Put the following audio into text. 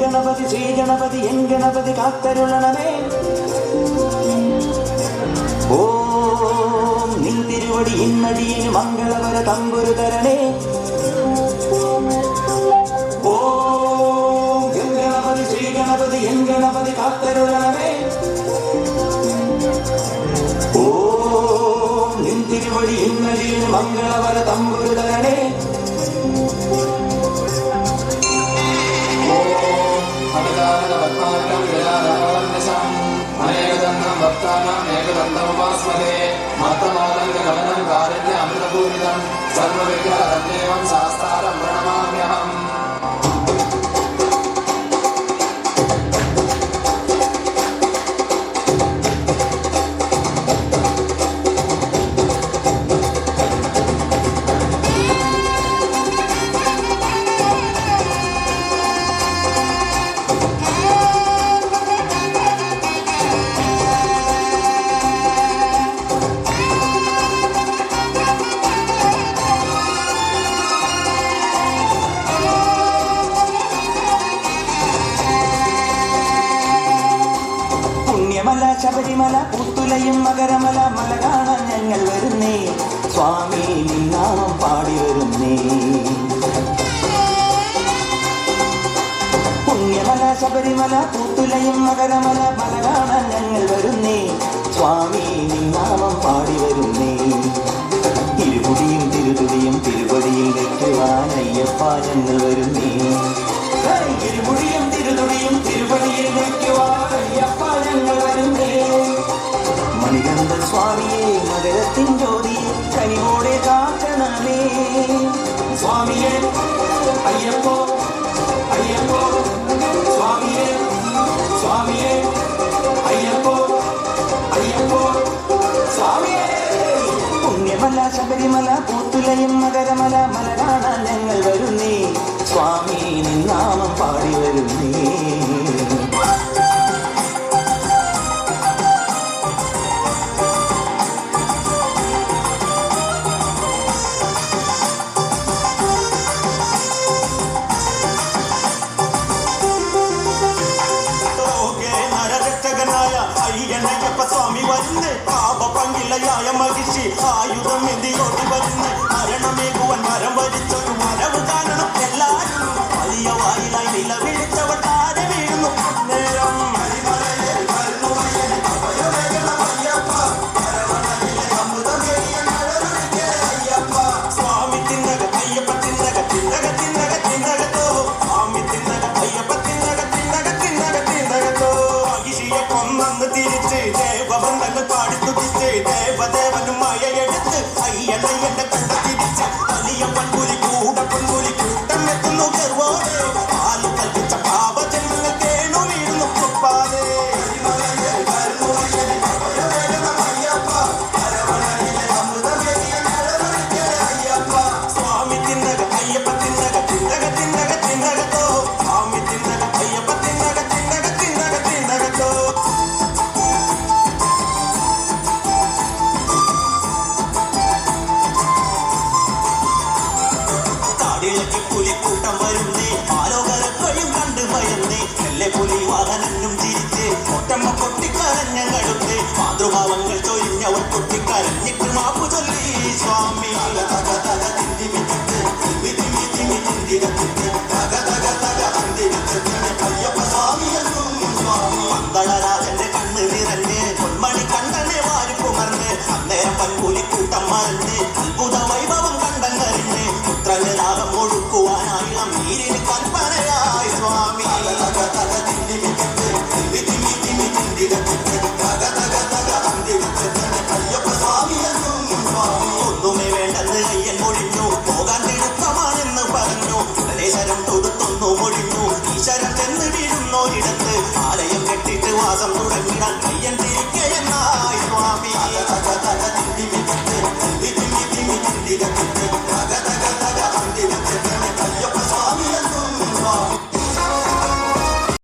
Ganapathi Shri Ganapathi N Ganapathi കാത്തരുളണമേ. ഓം നിൻ തിരുവടി ഇന്നടിയിൽ മംഗളവര തമ്പുരു തരണേ. ഓം ഗണപതി ശ്രീ ഗണപതി എൻ ഗണപതി കാത്തരുളണമേ. ഓം നിൻ തിരുവടി ഇന്നടിയിൽ മംഗളവര തമ്പുരു തരണേ. ശാസ്താരം പ്രണമാമ്യഹം. പുണ്യമല ശബരിമല പുത്തുലയും മകരമല മല കാണാൻ ഞങ്ങൾ വരുന്നേ. സ്വാമി നിന്നാമം പാടി വരുന്നേ. പുണ്യമല ശബരിമല പുത്തുലയും മകരമല മല കാണാൻ ഞങ്ങൾ വരുന്നേ. സ്വാമി നിന്നാമം പാടി വരുന്നേ. തിരുമുടിയും തിരുതുടിയും തിരുവടിയിൽ വെക്കുവാൻ അയ്യപ്പ ഞങ്ങൾ വരുന്നേ. തിരുമുടിയും തിരുതുടിയും തിരുവടിയിൽ വെക്കുവാൻ അയ്യപ്പ ഞങ്ങൾ വരുന്നേ. മണികണ്ഠ സ്വാമിയെ മകരത്തിൻ ജ്യോതിയെ കനിവോടെ കാക്കണമേ. സ്വാമിയെ അയ്യപ്പോ അയ്യപ്പോ സ്വാമിയെ സ്വാമിയെ അയ്യപ്പോ അയ്യപ്പോ സ്വാമിയെ. പുണ്യമല ശബരിമല പൂത്തുലയും മകരമല മല കാണാൻ ഞങ്ങൾ വരുന്നേ. സ്വാമി നിന്നാമം പാടി വരുന്നേ. സ്വാമി വരുന്നേ. പാപപങ്കിലയായ മഹിഷി ആയുധം എന്തിയോടി വരുന്നേ. മരണമേകുവൻ മരം വരിച്ചൊരു മരവ് കാണണം എല്ലാരും. വലിയ വായിലായി നില വിളിച്ചവൻ താരെ വീഴുന്നു നേരം. സ്വാമി തിന്നക അയ്യപ്പ തിന്നക തിന്നക തിന്നക തിന്നകത്തോ. സ്വാമി തിന്നക അയ്യപ്പ തിന്നക തിന്നക തിന്നക തിന്നകത്തോ. മഹിഷിയെ കൊന്നു തിരിച്ച് ദേവബന്ധങ്ങൾ പാടി തുടിച്ച് ദേവദേവനും മഴയെടുത്ത് അയ്യണ്ണയ്യന്റെ കണ്ട തിരിച്ച് വലിയ പൺപുലി കൂടപ്പൻപുലി കൂട്ടം എത്തുന്നു ഗർവോടെ. പാല് കൽപ്പിച്ച പാപജന്മങ്ങൾ കേണു വീഴുന്നു കുപ്പാതെ. സ്വാമി തിന്നക അയ്യപ്പ തിന്നക തിന്നക തിന്നക തിന്നകത്തോ. സ്വാമി തിന്നക അയ്യപ്പ തിന്നക തിന്നക തിന്നക തിന്നകത്തോ. കാടിളക്കി പുലിക്കൂട്ടം വരുന്നേ. ആലോകരക്കയും കണ്ട് ഭയന്നേ. നെല്ലെ പുലി വാഹനനും ചിരിച്ച് ഒറ്റമ്മ പൊട്ടിക്കരഞ്ഞങ്ങളുന്നേ. മാതൃഭാവങ്ങൾ ചൊരിഞ്ഞവർ പൊട്ടിക്കരഞ്ഞിട്ട് മാപ്പു ചൊല്ലി. സ്വാമി പന്തളരാജന്റെ കണ്ണ് നിറഞ്ഞ് പൊന്മണി കണ്ടനെ വാരിപ്പുമർന്ന് അന്നേരം പൻപുലിക്കൂട്ടം മറിഞ്ഞ് അത്ഭുത വൈഭവം കണ്ടങ്ങറിഞ്ഞ് പുത്രന് ദാഹം ഒഴുക്കുവാനായി നീരിന് കൽപ്പനയായി. സ്വാമി ഒന്നുമേ വേണ്ടെന്ന് കയ്യൻ മൊഴി